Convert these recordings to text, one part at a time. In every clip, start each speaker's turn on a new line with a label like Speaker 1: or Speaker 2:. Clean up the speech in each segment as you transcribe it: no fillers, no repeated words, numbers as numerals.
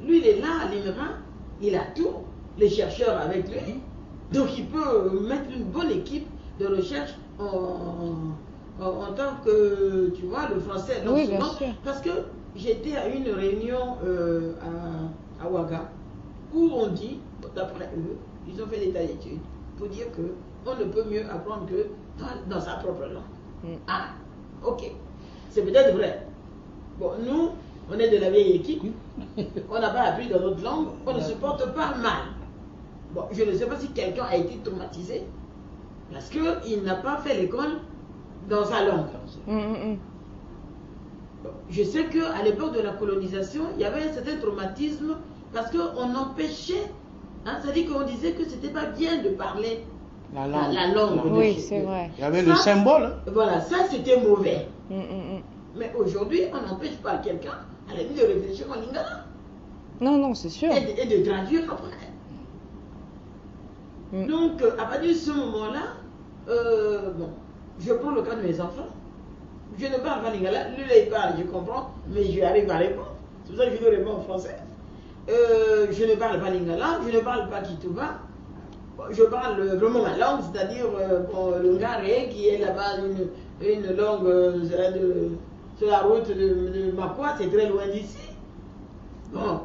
Speaker 1: lui, il est là à l'INRA, il a tout, les chercheurs avec lui. Donc, il peut mettre une bonne équipe de recherche en tant que, tu vois, le français. Donc,
Speaker 2: Oui,
Speaker 1: souvent,
Speaker 2: bien sûr.
Speaker 1: parce que j'étais à une réunion à Ouaga où on dit, d'après eux, ils ont fait des tas d'études pour dire qu'on ne peut mieux apprendre que dans sa propre langue. Ah, ok. C'est peut-être vrai. Bon, nous, on est de la vieille équipe, on n'a pas appris dans notre langue, on ne se porte pas mal. Bon, je ne sais pas si quelqu'un a été traumatisé parce qu'il n'a pas fait l'école dans sa langue. Bon, je sais qu'à l'époque de la colonisation, il y avait un certain traumatisme parce qu'on empêchait, hein, c'est-à-dire qu'on disait que c'était pas bien de parler la langue.
Speaker 2: Oui, c'est vrai.
Speaker 3: Il y avait le symbole. Hein.
Speaker 1: Voilà, ça c'était mauvais. Mais aujourd'hui, on n'empêche pas quelqu'un à la limite de réfléchir en lingala.
Speaker 2: Non, non, c'est sûr.
Speaker 1: Et de traduire après. Donc, à partir de ce moment-là, bon, je prends le cas de mes enfants. Je ne parle pas lingala. Lui, là, il parle, je comprends, mais je arrive à répondre. C'est pour ça que je lui réponds en français. Je ne parle pas lingala, je ne parle pas kituba. Je parle vraiment ma langue, c'est-à-dire le Ngaré, qui est là-bas une langue sur la route de Makwa, c'est très loin d'ici. Bon,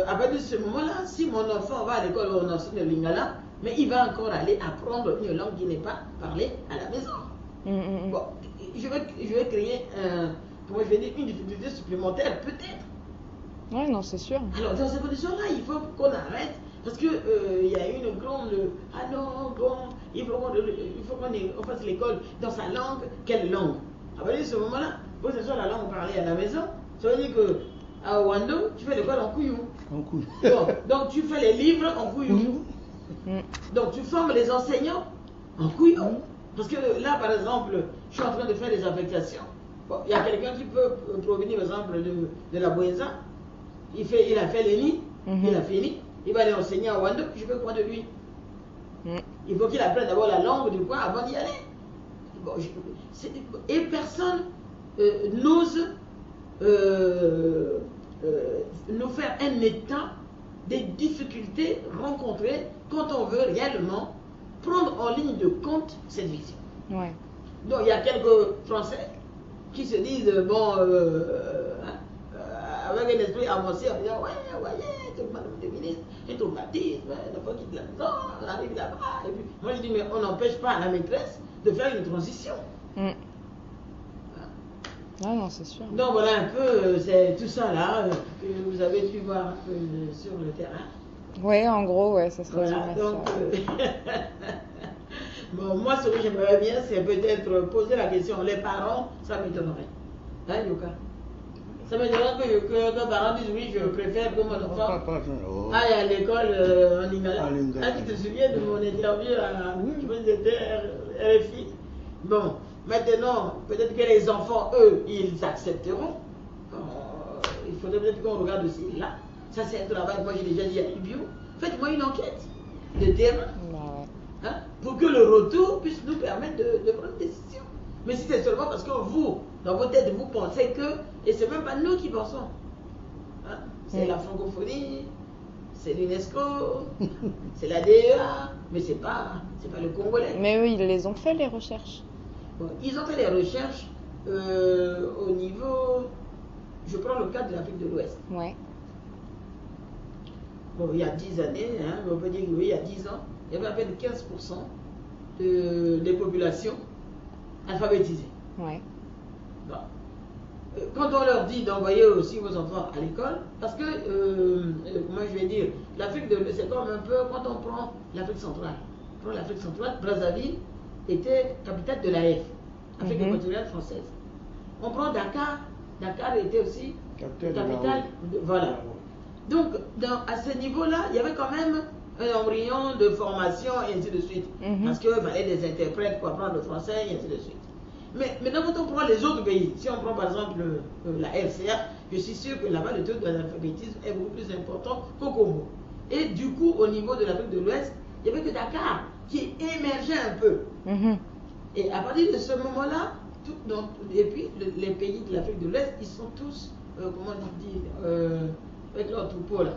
Speaker 1: à partir de ce moment-là, si mon enfant va à l'école où on enseigne le lingala, mais il va encore aller apprendre une langue qui n'est pas parlée à la maison. Bon, je vais créer comment je vais dire, une difficulté supplémentaire, peut-être.
Speaker 2: Oui, non, c'est sûr.
Speaker 1: Alors, dans ces conditions-là, il faut qu'on arrête. Parce qu'il y a une grande. Ah non, bon, il faut qu'on fasse l'école dans sa langue. Quelle langue? À partir de ce moment-là, que ce soit la langue parlée à la maison, ça veut dire qu'à Wando, tu fais l'école en Kouyou.
Speaker 3: En Kouyou.
Speaker 1: Donc, tu fais les livres en Kouyou. Donc, tu formes les enseignants en Kouyou. Parce que là, par exemple, je suis en train de faire des affectations. Bon, il y a quelqu'un qui peut provenir, par exemple, de la Boéza. Il a fait l'ENI, il a fini. Il va aller enseigner à Wando, je veux quoi de lui? Il faut qu'il apprenne d'abord la langue du coin avant d'y aller. Bon, et personne n'ose nous faire un état des difficultés rencontrées quand on veut réellement prendre en ligne de compte cette vision.
Speaker 2: Ouais.
Speaker 1: Donc il y a quelques Français qui se disent, bon, avec un esprit avancé, en disant, ouais, voyez, madame le ministre, un traumatisme, on pas quitter la maison, on arrive là-bas. Et puis, moi je dis, mais on n'empêche pas la maîtresse de faire une transition.
Speaker 2: Ah non, c'est sûr.
Speaker 1: Donc voilà un peu, c'est tout ça là que vous avez pu voir un peu sur le terrain.
Speaker 2: Oui, en gros, ouais, ça se résume
Speaker 1: Voilà,
Speaker 2: à
Speaker 1: donc,
Speaker 2: ça.
Speaker 1: bon, moi ce que j'aimerais bien, c'est peut-être poser la question, les parents, ça m'étonnerait. Hein, Yoka? Ça m'étonnerait que parents disent oui, je préfère que mon enfant aille à l'école en lingala. Ah, tu te souviens de mon interview à, je pense que c'était RFI. Bon, maintenant, peut-être que les enfants, eux, ils accepteront. Il faudrait peut-être qu'on regarde aussi là. Ça, c'est un travail, moi j'ai déjà dit à Ibio. Faites-moi une enquête de terrain. Hein, pour que le retour puisse nous permettre de prendre des décisions. Mais si c'est seulement parce que vous, dans vos têtes, vous pensez que, et c'est même pas nous qui pensons, hein, c'est la francophonie, c'est l'UNESCO, c'est la DEA, mais c'est pas le Congolais.
Speaker 2: Mais eux, ils les ont fait, les recherches.
Speaker 1: Bon, ils ont fait les recherches au niveau, je prends le cas de l'Afrique de l'Ouest.
Speaker 2: Ouais.
Speaker 1: Bon, il y a 10 années, hein, on peut dire que oui, il y a 10 ans, il y avait à peine 15% des populations alphabétisées.
Speaker 2: Ouais.
Speaker 1: Bon. Quand on leur dit d'envoyer aussi vos enfants à l'école, parce que, moi je vais dire, l'Afrique de l'Ouest, c'est comme un peu quand on prend l'Afrique centrale. On prend l'Afrique centrale, Brazzaville était capitale de l'AF, Afrique équatoriale française. On prend Dakar, Dakar était aussi capitale de, voilà. Donc, à ce niveau-là, il y avait quand même un embryon de formation et ainsi de suite. Parce qu'il fallait des interprètes pour apprendre le français et ainsi de suite. Mais maintenant, quand on prend les autres pays, si on prend par exemple la RCA, je suis sûr que là-bas, le taux d'analphabétisme est beaucoup plus important qu'au Congo. Et du coup, au niveau de l'Afrique de l'Ouest, il n'y avait que Dakar qui émergeait un peu. Et à partir de ce moment-là, et puis les pays de l'Afrique de l'Ouest, ils sont tous, comment on dit, avec leur troupeau là,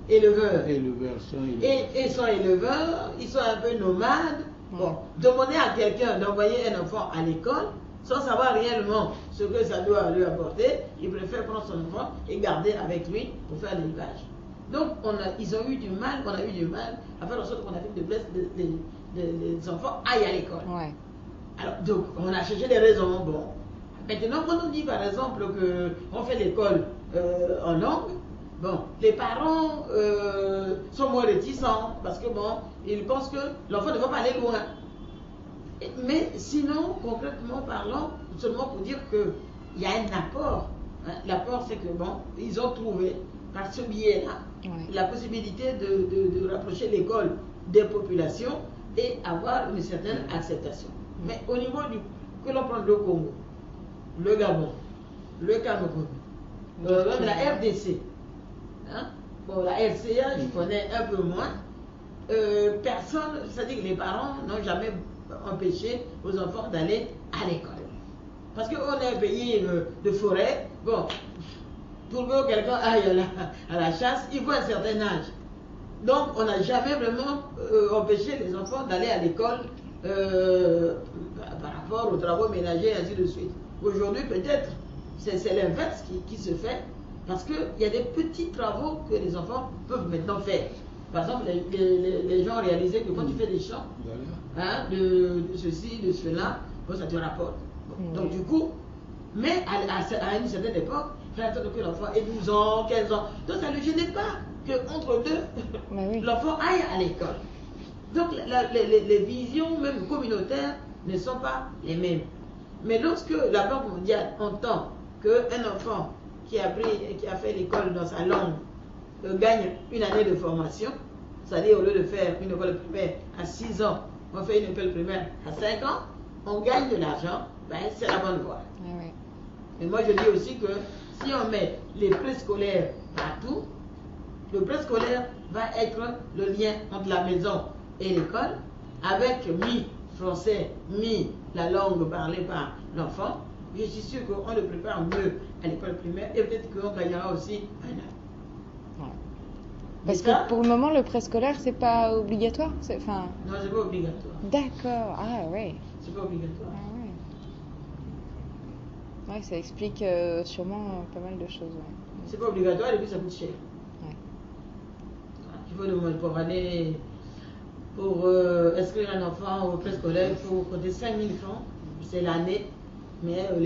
Speaker 1: éleveurs.
Speaker 3: Éleveurs sont
Speaker 1: Et sont éleveurs, ils sont un peu nomades. Bon, demander à quelqu'un d'envoyer un enfant à l'école, sans savoir réellement ce que ça doit lui apporter, il préfère prendre son enfant et garder avec lui pour faire l'élevage. Donc, ils ont eu du mal, on a eu du mal à faire en sorte qu'on a fait les enfants aillent à l'école.
Speaker 2: Ouais.
Speaker 1: Alors, donc, on a cherché des raisons. Bon, maintenant, quand on dit par exemple qu'on fait l'école en langue, bon, les parents sont moins réticents parce que bon, ils pensent que l'enfant ne va pas aller loin. Mais sinon, concrètement parlant, seulement pour dire qu'il y a un apport. Hein. L'apport, c'est que bon, ils ont trouvé par ce biais-là la possibilité de rapprocher l'école des populations et avoir une certaine acceptation. Mais au niveau que l'on prend le Congo, le Gabon, le Cameroun, même la RDC, hein? Bon, la RCA, je connais un peu moins. Personne, c'est-à-dire que les parents n'ont jamais empêché aux enfants d'aller à l'école. Parce qu'on est un pays de forêt, bon, pour que quelqu'un aille à la chasse, il faut un certain âge. Donc, on n'a jamais vraiment empêché les enfants d'aller à l'école par rapport aux travaux ménagers et ainsi de suite. Aujourd'hui, peut-être, c'est l'inverse qui se fait, parce qu'il y a des petits travaux que les enfants peuvent maintenant faire. Par exemple, les gens réalisaient que quand tu fais des champs, hein, de ceci, de cela, bon, ça te rapporte. Bon, donc, du coup, mais à une certaine époque, il fallait attendre que l'enfant ait 12 ans, 15 ans. Donc, ça ne le gênait pas qu'entre deux, l'enfant aille à l'école. Donc, les visions, même communautaires, ne sont pas les mêmes. Mais lorsque la Banque mondiale entend qu'un enfant qui a fait l'école dans sa langue gagne une année de formation, c'est-à-dire au lieu de faire une école primaire à 6 ans, on fait une école primaire à 5 ans, on gagne de l'argent, ben, c'est la bonne voie. Et moi je dis aussi que si on met les préscolaires partout, le préscolaire va être le lien entre la maison et l'école, avec mi-français, mi-la langue parlée par l'enfant. Je suis sûr qu'on le prépare mieux à l'école primaire et peut-être qu'on gagnera aussi un an.
Speaker 2: Parce que pour le moment, le préscolaire, c'est pas obligatoire?
Speaker 1: Non, c'est pas obligatoire.
Speaker 2: D'accord, ah ouais.
Speaker 1: C'est pas obligatoire.
Speaker 2: Ah ouais. Ouais, ça explique sûrement pas mal de choses. Ouais.
Speaker 1: C'est pas obligatoire et puis ça coûte cher.
Speaker 2: Ouais.
Speaker 1: Il faut demander pour aller, pour inscrire un enfant au préscolaire, il faut compter 5 000 francs, c'est l'année, mais